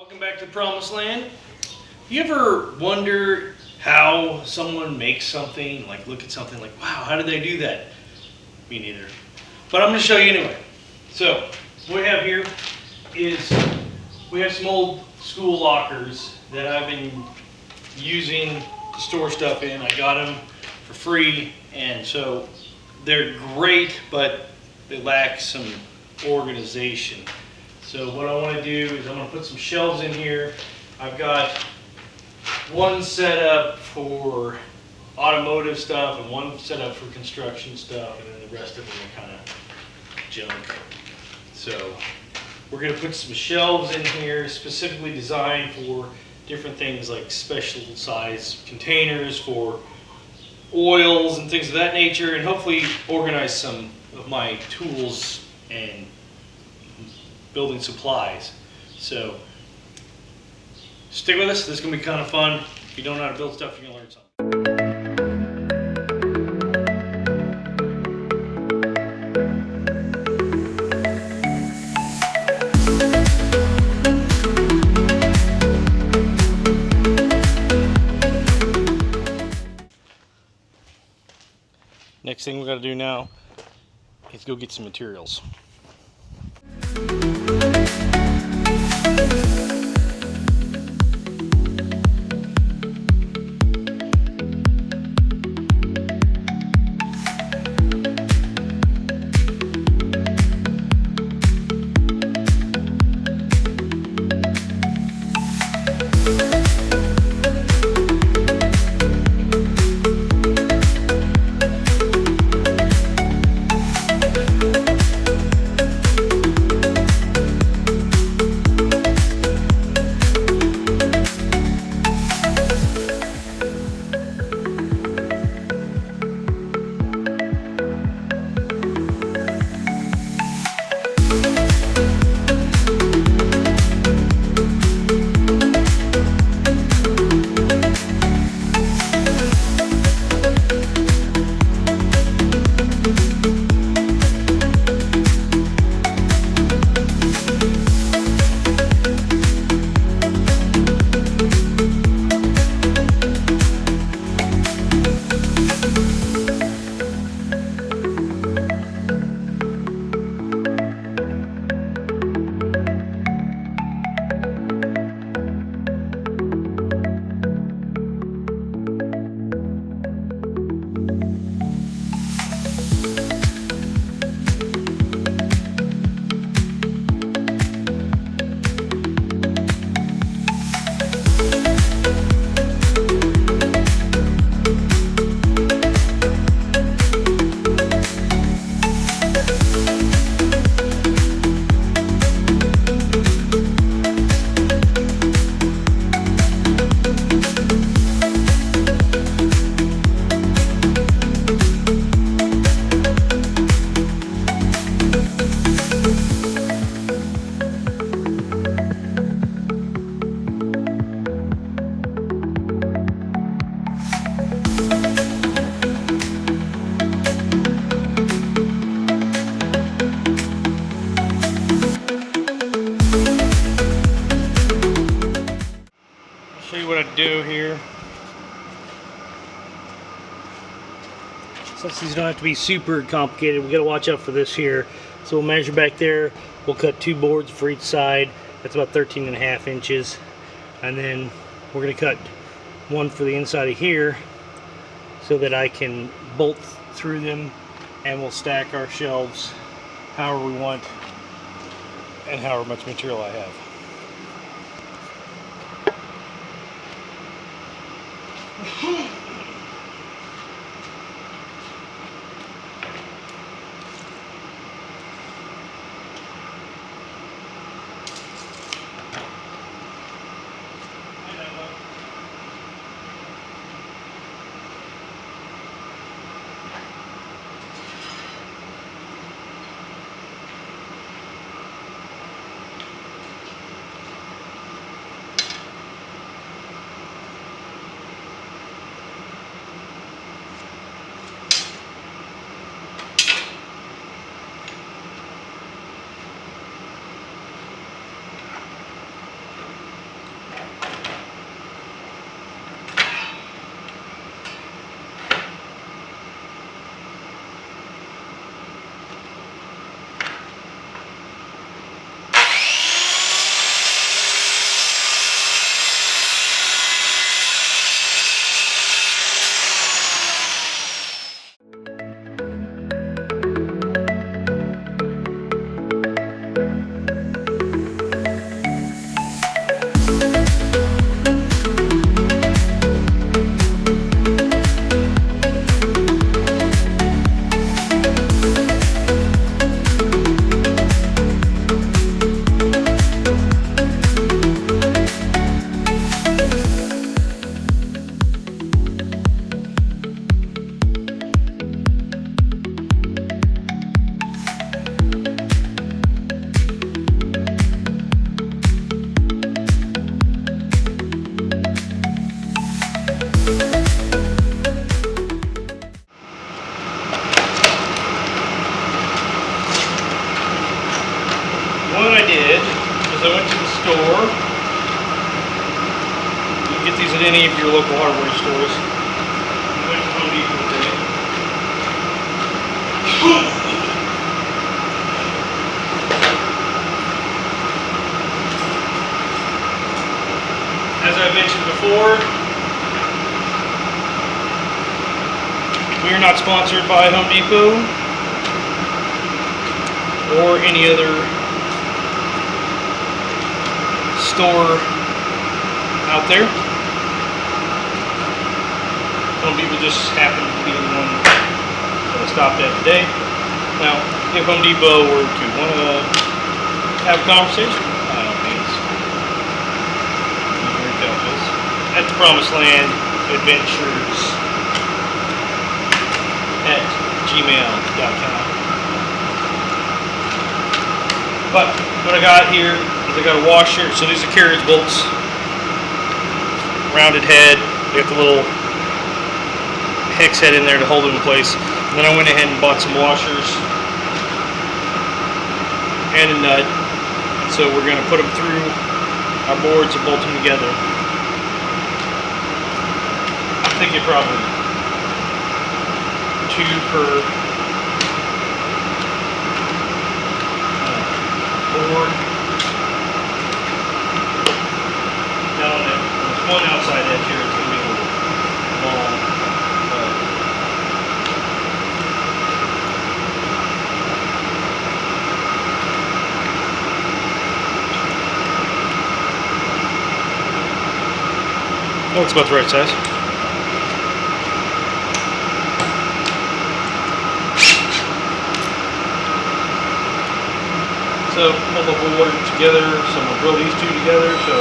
Welcome back to Promised Land. You ever wonder how someone makes something, like look at something like, wow, how did they do that? Me neither. But I'm going to show you anyway. So, what we have here is, we have some old school lockers that I've been using to store stuff in. I got them for free, and so they're great, but they lack some organization. So what I want to do is I'm going to put some shelves in here. I've got one set up for automotive stuff and one set up for construction stuff, and then the rest of them are kind of junk. So we're going to put some shelves in here specifically designed for different things like special size containers for oils and things of that nature, and hopefully organize some of my tools and building supplies. So stick with us, this is going to be kind of fun. If you don't know how to build stuff, you're going to learn something. Next thing we got to do now is go get some materials. Show you what I do here. Since these don't have to be super complicated, we got to watch out for this here. So we'll measure back there. We'll cut 2 boards for each side. That's about 13.5 inches. And then we're going to cut one for the inside of here so that I can bolt through them, and we'll stack our shelves however we want and however much material I have. your local hardware stores. I went to Home Depot today. As I mentioned before, we are not sponsored by Home Depot or any other store out there. Home Depot just happened to be the one that I stopped at today. Now, if Home Depot were to want to have a conversation, by all means, you can reach out to us at the Promised Land Adventures at gmail.com. But what I got here is I got a washer. So these are carriage bolts, rounded head. They got the little hex head in there to hold it in place. And then I went ahead and bought some washers and a nut. So we're going to put them through our boards and bolt them together. I'm thinking probably 2 per board. Now there's one outside edge here. It's going to be a little long. That looks about the right size. So, multiple wire together, so I'm going to drill these two together, so.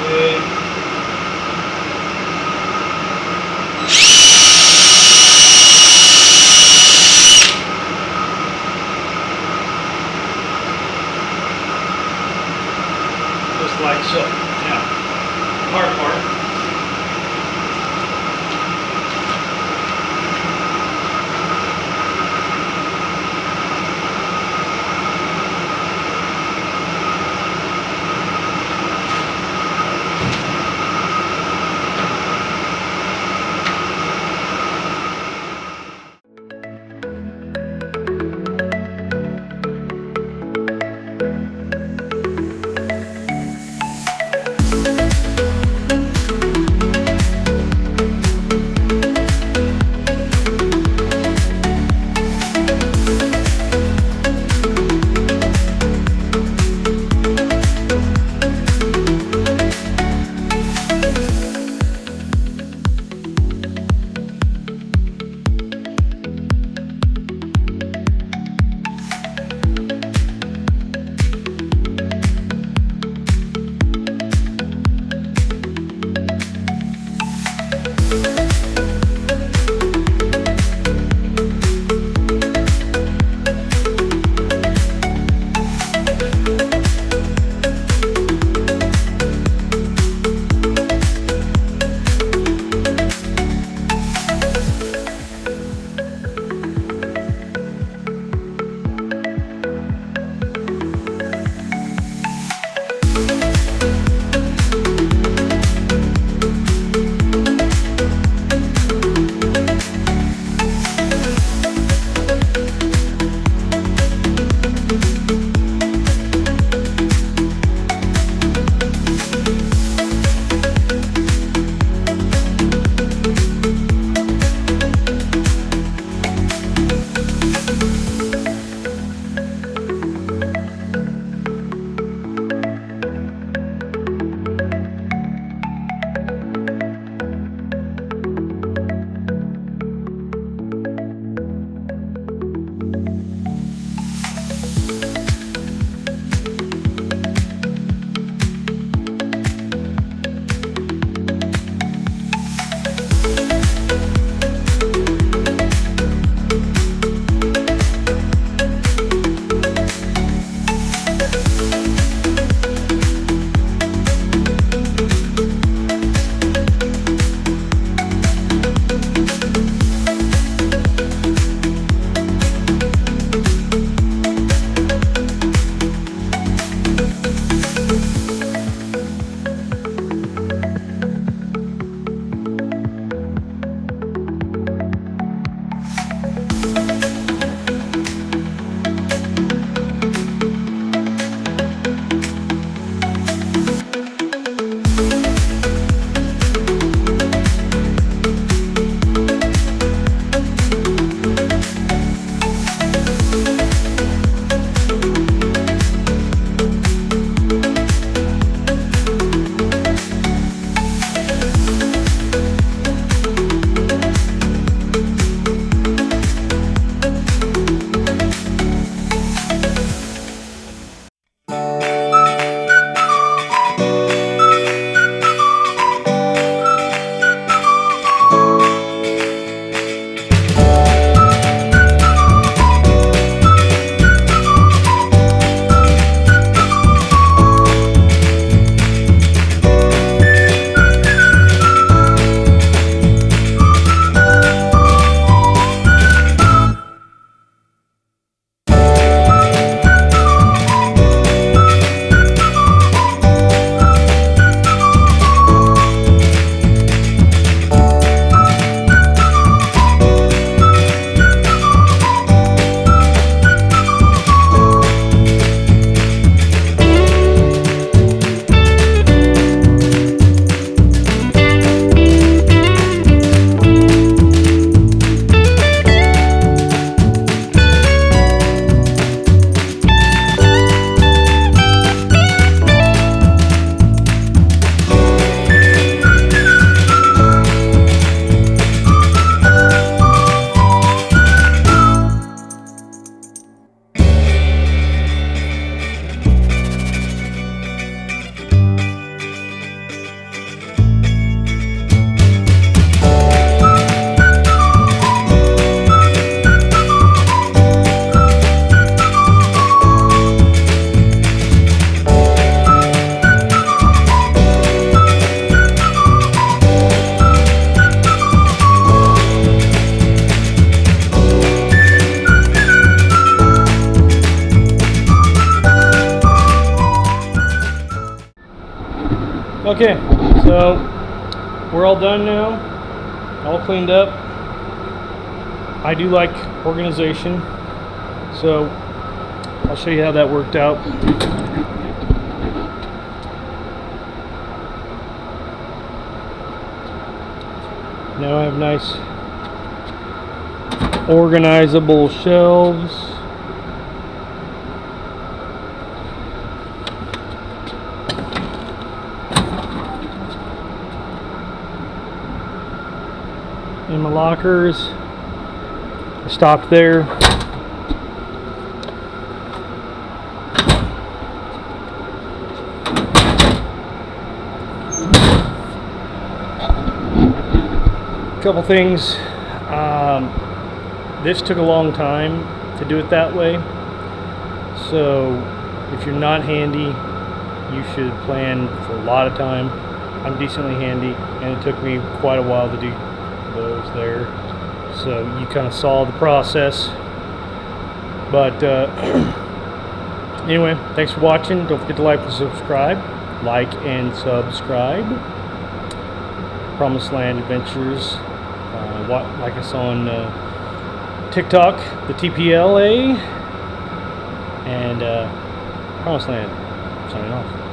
Okay. Just like so. Now, hard part. Okay, so we're all done now, all cleaned up. I do like organization, so I'll show you how that worked out. Now I have nice organizable shelves. In my lockers. I stopped there. Couple things. This took a long time to do it that way, so if you're not handy, you should plan for a lot of time. I'm decently handy, and it took me quite a while to do those there, so you kind of saw the process. But anyway, thanks for watching. Don't forget to like and subscribe. Like and subscribe. Promised Land Adventures. Like us on TikTok, the TPLA, and Promised Land. Signing off.